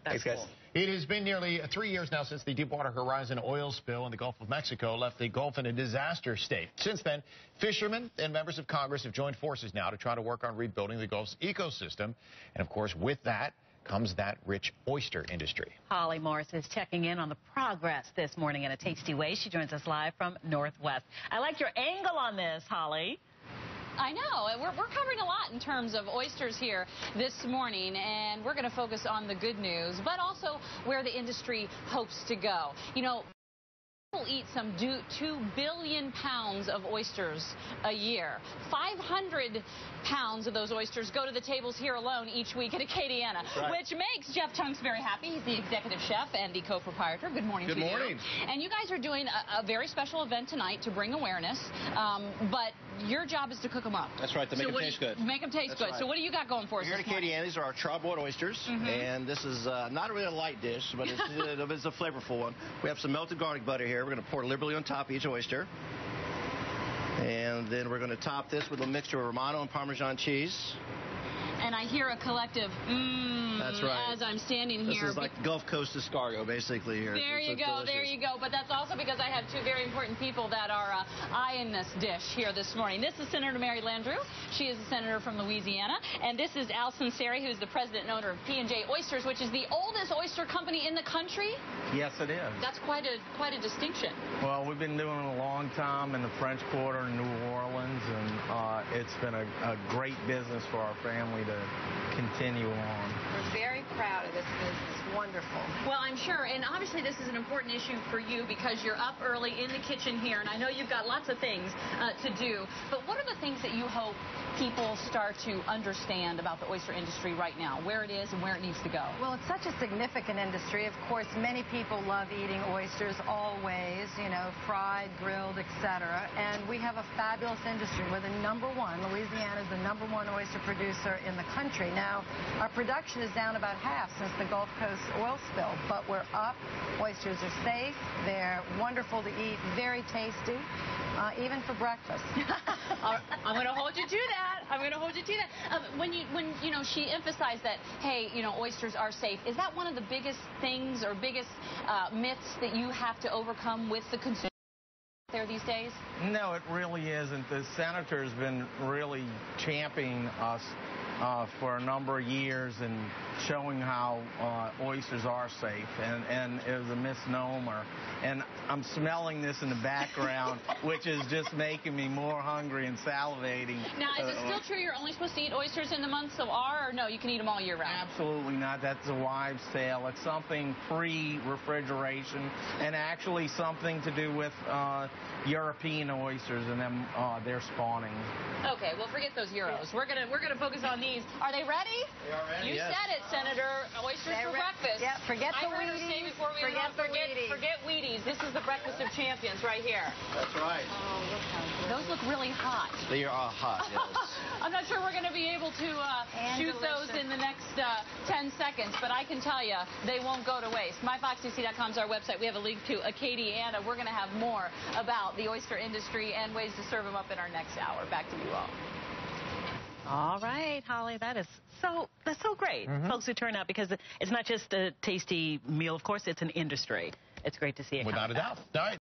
That's cool. It has been nearly 3 years now since the Deepwater Horizon oil spill in the Gulf of Mexico left the Gulf in a disaster state. Since then, fishermen and members of Congress have joined forces now to try to work on rebuilding the Gulf's ecosystem. And, of course, with that comes that rich oyster industry. Holly Morris is checking in on the progress this morning in a tasty way. She joins us live from Northwest. I like your angle on this, Holly. I know. We're covering a lot in terms of oysters here this morning, and we're going to focus on the good news, but also where the industry hopes to go. You know, people eat some 2 billion pounds of oysters a year. 500 pounds of those oysters go to the tables here alone each week at Acadiana, right, which makes Jeff Tunks very happy. He's the executive chef and the co-proprietor. Good morning to you. Good morning. And you guys are doing a very special event tonight to bring awareness, but your job is to cook them up. That's right, to make them taste good. Make them taste good. Right. So what do you got going for us here at Acadiana? These are our charbroiled oysters, and this is not really a light dish, but it's a flavorful one. We have some melted garlic butter here. We're going to pour liberally on top of each oyster. And then we're going to top this with a mixture of Romano and Parmesan cheese. And I hear a collective that's right, as I'm standing here. This is like Gulf Coast escargot, basically. Here. There you go, there you go. But that's also because I have two very important people that are eyeing this dish here this morning. This is Senator Mary Landrieu. She is a senator from Louisiana. And this is Al Sunseri, who's the president and owner of P&J Oysters, which is the oldest oyster company in the country. Yes, it is. That's quite a distinction. Well, we've been doing it a long time in the French Quarter in New Orleans, and it's been a great business for our family to continue on. We're very proud of this business. Wonderful. Well, I'm sure, and obviously this is an important issue for you because you're up early in the kitchen here, and I know you've got lots of things to do. But what are the things that you hope people start to understand about the oyster industry right now, where it is and where it needs to go? Well, it's such a significant industry. Of course, many people love eating oysters always, you know, fried, grilled, etc. And we have a fabulous industry. We're the #1. Louisiana is the #1 oyster producer in the country. Now, our production is down about half since the Gulf Coast oil spill, but we're up. Oysters are safe. They're wonderful to eat, very tasty, even for breakfast. I'm going to hold you to that. I'm going to hold you to that. When you know, she emphasized that, hey, you know, oysters are safe. Is that one of the biggest things or biggest myths that you have to overcome with the consumer there these days? No, it really isn't. The senator's been really championing us for a number of years and showing how oysters are safe, and it was a misnomer. And I'm smelling this in the background, which is just making me more hungry and salivating. Now, is it still true you're only supposed to eat oysters in the months of R, or no, you can eat them all year round? Absolutely not. That's a wives' tale. It's something pre-refrigeration and actually something to do with European oysters and them they're spawning. Okay, well, forget those Euros. We're gonna focus on these. Are they ready? They are ready. You said it, Senator. Oysters for breakfast. Yeah, forget the Wheaties. I heard her say before we went on, forget Wheaties. This is the breakfast of champions right here. That's right. Oh, look how good. Those look really hot. They are hot, yes. I'm not sure we're going to be able to shoot those in the next 10 seconds, but I can tell you they won't go to waste. MyFoxDC.com is our website. We have a link to Acadiana. We're going to have more about the oyster industry and ways to serve them up in our next hour. Back to you all. All right, Holly, that's so great. Folks who turn out, because it's not just a tasty meal. Of course, it's an industry. It's great to see it. Without a doubt. All right.